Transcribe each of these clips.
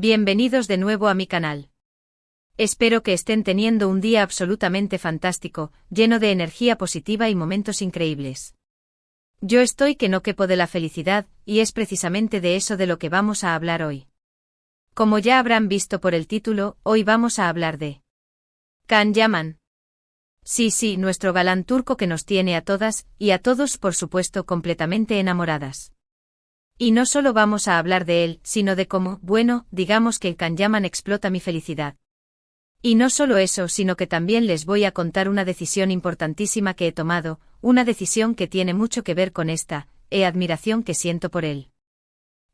Bienvenidos de nuevo a mi canal. Espero que estén teniendo un día absolutamente fantástico, lleno de energía positiva y momentos increíbles. Yo estoy que no quepo de la felicidad, y es precisamente de eso de lo que vamos a hablar hoy. Como ya habrán visto por el título, hoy vamos a hablar de Can Yaman. Sí, nuestro galán turco que nos tiene a todas, y a todos por supuesto completamente enamoradas. Y no solo vamos a hablar de él, sino de cómo, digamos que Can Yaman explota mi felicidad. Y no solo eso, sino que también les voy a contar una decisión importantísima que he tomado, una decisión que tiene mucho que ver con esta admiración que siento por él.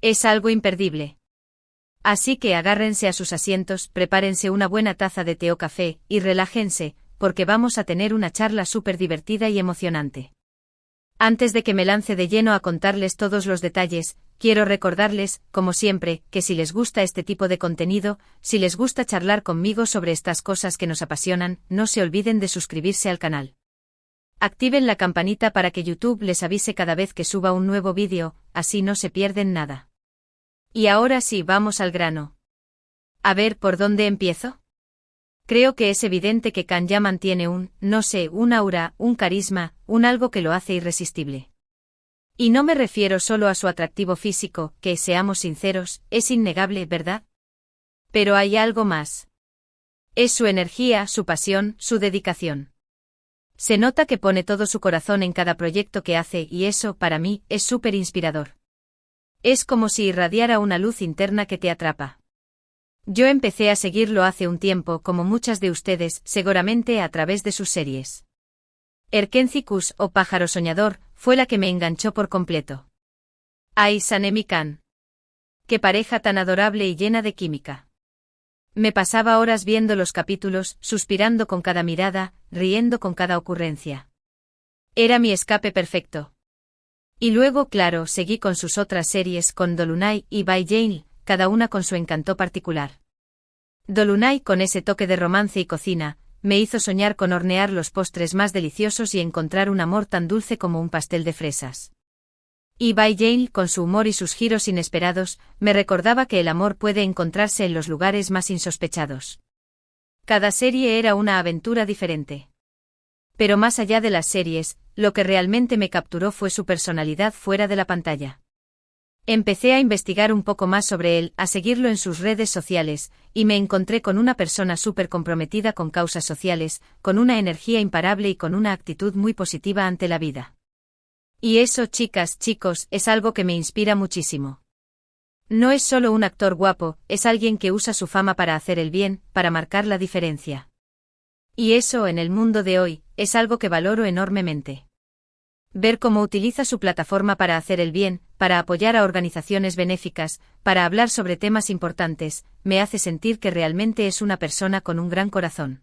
Es algo imperdible. Así que agárrense a sus asientos, prepárense una buena taza de té o café, y relájense, porque vamos a tener una charla súper divertida y emocionante. Antes de que me lance de lleno a contarles todos los detalles, quiero recordarles, como siempre, que si les gusta este tipo de contenido, si les gusta charlar conmigo sobre estas cosas que nos apasionan, no se olviden de suscribirse al canal. Activen la campanita para que YouTube les avise cada vez que suba un nuevo vídeo, así no se pierden nada. Y ahora sí, vamos al grano. A ver, ¿por dónde empiezo? Creo que es evidente que Can Yaman tiene un aura, un carisma, un algo que lo hace irresistible. Y no me refiero solo a su atractivo físico, que, seamos sinceros, es innegable, ¿verdad? Pero hay algo más. Es su energía, su pasión, su dedicación. Se nota que pone todo su corazón en cada proyecto que hace y eso, para mí, es súper inspirador. Es como si irradiara una luz interna que te atrapa. Yo empecé a seguirlo hace un tiempo, como muchas de ustedes, seguramente a través de sus series. Erkencikus, o Pájaro Soñador, fue la que me enganchó por completo. ¡Ay, Sanemi Can! ¡Qué pareja tan adorable y llena de química! Me pasaba horas viendo los capítulos, suspirando con cada mirada, riendo con cada ocurrencia. Era mi escape perfecto. Y luego, claro, seguí con sus otras series, con Dolunay y By Jane, cada una con su encanto particular. Dolunay, con ese toque de romance y cocina, me hizo soñar con hornear los postres más deliciosos y encontrar un amor tan dulce como un pastel de fresas. Y By Jane, con su humor y sus giros inesperados, me recordaba que el amor puede encontrarse en los lugares más insospechados. Cada serie era una aventura diferente. Pero más allá de las series, lo que realmente me capturó fue su personalidad fuera de la pantalla. Empecé a investigar un poco más sobre él, a seguirlo en sus redes sociales, y me encontré con una persona súper comprometida con causas sociales, con una energía imparable y con una actitud muy positiva ante la vida. Y eso, chicas, chicos, es algo que me inspira muchísimo. No es solo un actor guapo, es alguien que usa su fama para hacer el bien, para marcar la diferencia. Y eso, en el mundo de hoy, es algo que valoro enormemente. Ver cómo utiliza su plataforma para hacer el bien, para apoyar a organizaciones benéficas, para hablar sobre temas importantes, me hace sentir que realmente es una persona con un gran corazón.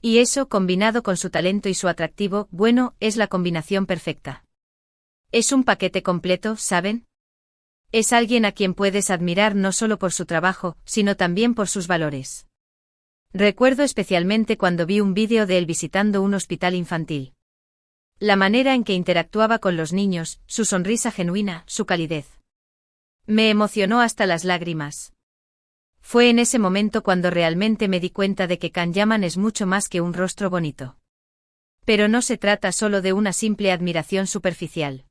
Y eso, combinado con su talento y su atractivo, es la combinación perfecta. Es un paquete completo, ¿saben? Es alguien a quien puedes admirar no solo por su trabajo, sino también por sus valores. Recuerdo especialmente cuando vi un vídeo de él visitando un hospital infantil. La manera en que interactuaba con los niños, su sonrisa genuina, su calidez. Me emocionó hasta las lágrimas. Fue en ese momento cuando realmente me di cuenta de que Can Yaman es mucho más que un rostro bonito. Pero no se trata solo de una simple admiración superficial.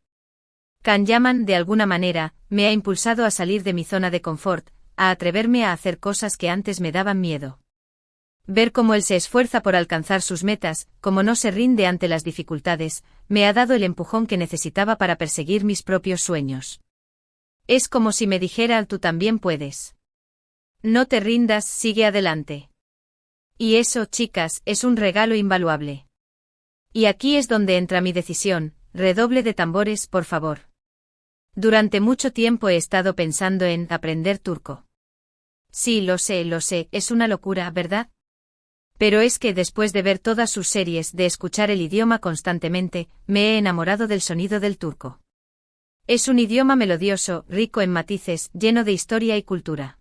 Can Yaman, de alguna manera, me ha impulsado a salir de mi zona de confort, a atreverme a hacer cosas que antes me daban miedo. Ver cómo él se esfuerza por alcanzar sus metas, cómo no se rinde ante las dificultades, me ha dado el empujón que necesitaba para perseguir mis propios sueños. Es como si me dijera: tú también puedes. No te rindas, sigue adelante. Y eso, chicas, es un regalo invaluable. Y aquí es donde entra mi decisión, redoble de tambores, por favor. Durante mucho tiempo he estado pensando en aprender turco. Sí, lo sé, es una locura, ¿verdad? Pero es que después de ver todas sus series, de escuchar el idioma constantemente, me he enamorado del sonido del turco. Es un idioma melodioso, rico en matices, lleno de historia y cultura.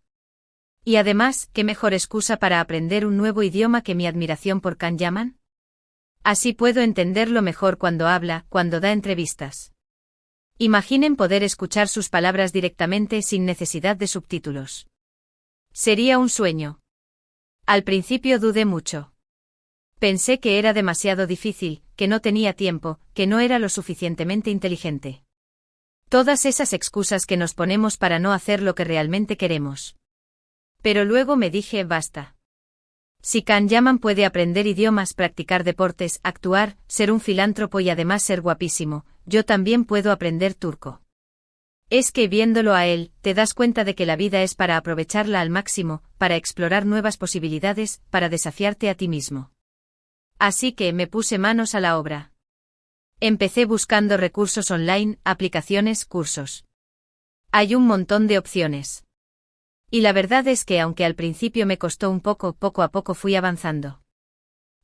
Y además, ¿qué mejor excusa para aprender un nuevo idioma que mi admiración por Can Yaman? Así puedo entenderlo mejor cuando habla, cuando da entrevistas. Imaginen poder escuchar sus palabras directamente sin necesidad de subtítulos. Sería un sueño. Al principio dudé mucho. Pensé que era demasiado difícil, que no tenía tiempo, que no era lo suficientemente inteligente. Todas esas excusas que nos ponemos para no hacer lo que realmente queremos. Pero luego me dije, basta. Si Can Yaman puede aprender idiomas, practicar deportes, actuar, ser un filántropo y además ser guapísimo, yo también puedo aprender turco. Es que viéndolo a él, te das cuenta de que la vida es para aprovecharla al máximo, para explorar nuevas posibilidades, para desafiarte a ti mismo. Así que me puse manos a la obra. Empecé buscando recursos online, aplicaciones, cursos. Hay un montón de opciones. Y la verdad es que aunque al principio me costó un poco a poco fui avanzando.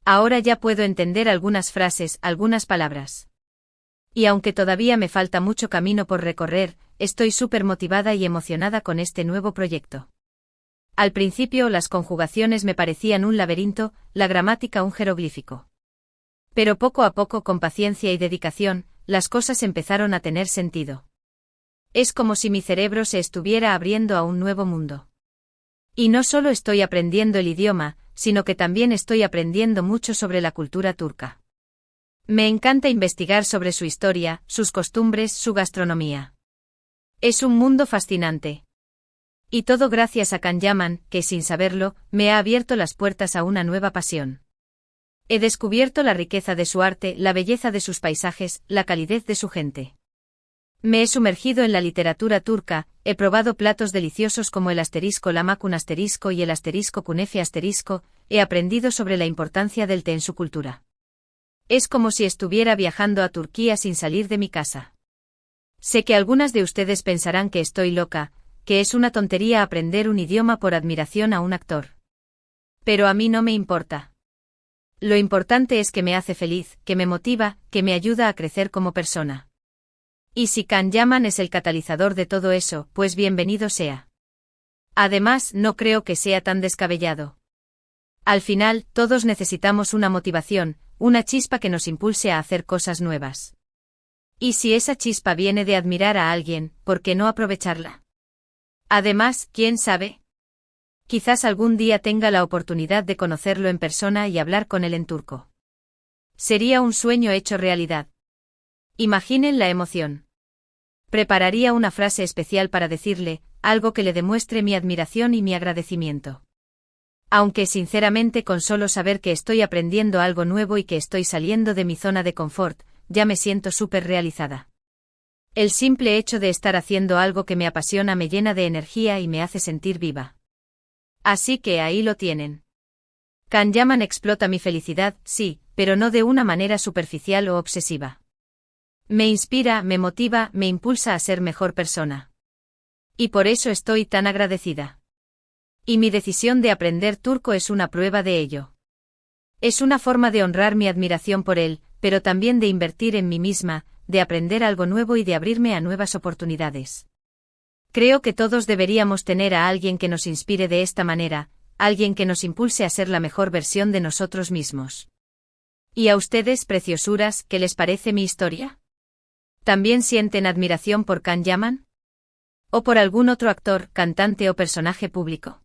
Ahora ya puedo entender algunas frases, algunas palabras. Y aunque todavía me falta mucho camino por recorrer, estoy súper motivada y emocionada con este nuevo proyecto. Al principio las conjugaciones me parecían un laberinto, la gramática un jeroglífico. Pero poco a poco, con paciencia y dedicación, las cosas empezaron a tener sentido. Es como si mi cerebro se estuviera abriendo a un nuevo mundo. Y no solo estoy aprendiendo el idioma, sino que también estoy aprendiendo mucho sobre la cultura turca. Me encanta investigar sobre su historia, sus costumbres, su gastronomía. Es un mundo fascinante. Y todo gracias a Can Yaman, que sin saberlo, me ha abierto las puertas a una nueva pasión. He descubierto la riqueza de su arte, la belleza de sus paisajes, la calidez de su gente. Me he sumergido en la literatura turca, he probado platos deliciosos como el asterisco lamakun asterisco y el asterisco kunefe asterisco, he aprendido sobre la importancia del té en su cultura. Es como si estuviera viajando a Turquía sin salir de mi casa. Sé que algunas de ustedes pensarán que estoy loca, que es una tontería aprender un idioma por admiración a un actor. Pero a mí no me importa. Lo importante es que me hace feliz, que me motiva, que me ayuda a crecer como persona. Y si Can Yaman es el catalizador de todo eso, pues bienvenido sea. Además, no creo que sea tan descabellado. Al final, todos necesitamos una motivación, una chispa que nos impulse a hacer cosas nuevas. Y si esa chispa viene de admirar a alguien, ¿por qué no aprovecharla? Además, ¿quién sabe? Quizás algún día tenga la oportunidad de conocerlo en persona y hablar con él en turco. Sería un sueño hecho realidad. Imaginen la emoción. Prepararía una frase especial para decirle, algo que le demuestre mi admiración y mi agradecimiento. Aunque sinceramente con solo saber que estoy aprendiendo algo nuevo y que estoy saliendo de mi zona de confort, ya me siento súper realizada. El simple hecho de estar haciendo algo que me apasiona me llena de energía y me hace sentir viva. Así que ahí lo tienen. Can Yaman explota mi felicidad, sí, pero no de una manera superficial o obsesiva. Me inspira, me motiva, me impulsa a ser mejor persona. Y por eso estoy tan agradecida. Y mi decisión de aprender turco es una prueba de ello. Es una forma de honrar mi admiración por él, pero también de invertir en mí misma, de aprender algo nuevo y de abrirme a nuevas oportunidades. Creo que todos deberíamos tener a alguien que nos inspire de esta manera, alguien que nos impulse a ser la mejor versión de nosotros mismos. ¿Y a ustedes, preciosuras, qué les parece mi historia? ¿También sienten admiración por Can Yaman? ¿O por algún otro actor, cantante o personaje público?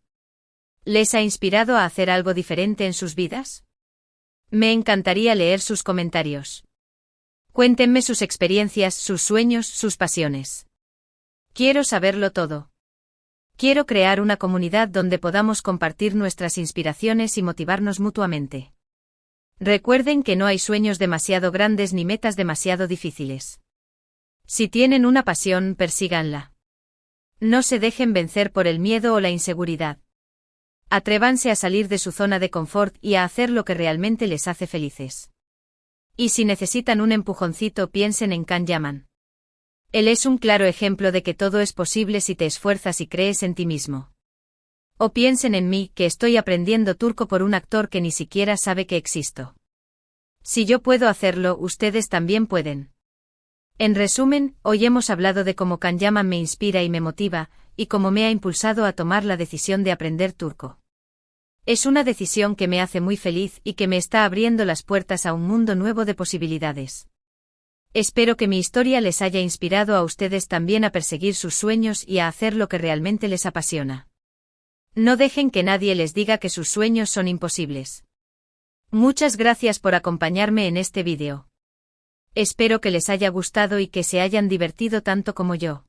¿Les ha inspirado a hacer algo diferente en sus vidas? Me encantaría leer sus comentarios. Cuéntenme sus experiencias, sus sueños, sus pasiones. Quiero saberlo todo. Quiero crear una comunidad donde podamos compartir nuestras inspiraciones y motivarnos mutuamente. Recuerden que no hay sueños demasiado grandes ni metas demasiado difíciles. Si tienen una pasión, persíganla. No se dejen vencer por el miedo o la inseguridad. Atrévanse a salir de su zona de confort y a hacer lo que realmente les hace felices. Y si necesitan un empujoncito, piensen en Can Yaman. Él es un claro ejemplo de que todo es posible si te esfuerzas y crees en ti mismo. O piensen en mí, que estoy aprendiendo turco por un actor que ni siquiera sabe que existo. Si yo puedo hacerlo, ustedes también pueden. En resumen, hoy hemos hablado de cómo Can Yaman me inspira y me motiva, y cómo me ha impulsado a tomar la decisión de aprender turco. Es una decisión que me hace muy feliz y que me está abriendo las puertas a un mundo nuevo de posibilidades. Espero que mi historia les haya inspirado a ustedes también a perseguir sus sueños y a hacer lo que realmente les apasiona. No dejen que nadie les diga que sus sueños son imposibles. Muchas gracias por acompañarme en este vídeo. Espero que les haya gustado y que se hayan divertido tanto como yo.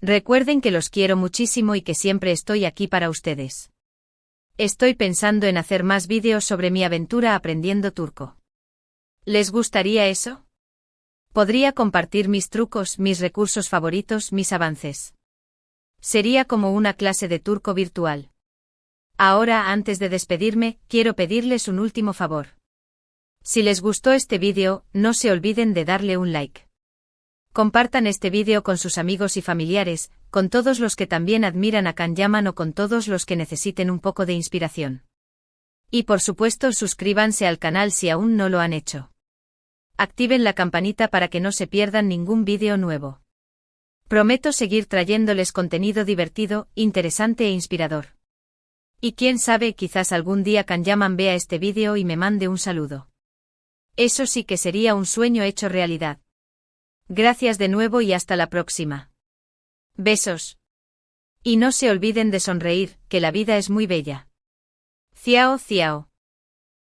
Recuerden que los quiero muchísimo y que siempre estoy aquí para ustedes. Estoy pensando en hacer más vídeos sobre mi aventura aprendiendo turco. ¿Les gustaría eso? Podría compartir mis trucos, mis recursos favoritos, mis avances. Sería como una clase de turco virtual. Ahora, antes de despedirme, quiero pedirles un último favor. Si les gustó este vídeo, no se olviden de darle un like. Compartan este vídeo con sus amigos y familiares, con todos los que también admiran a Can Yaman o con todos los que necesiten un poco de inspiración. Y por supuesto, suscríbanse al canal si aún no lo han hecho. Activen la campanita para que no se pierdan ningún vídeo nuevo. Prometo seguir trayéndoles contenido divertido, interesante e inspirador. Y quién sabe, quizás algún día Can Yaman vea este vídeo y me mande un saludo. Eso sí que sería un sueño hecho realidad. Gracias de nuevo y hasta la próxima. Besos. Y no se olviden de sonreír, que la vida es muy bella. Ciao, ciao.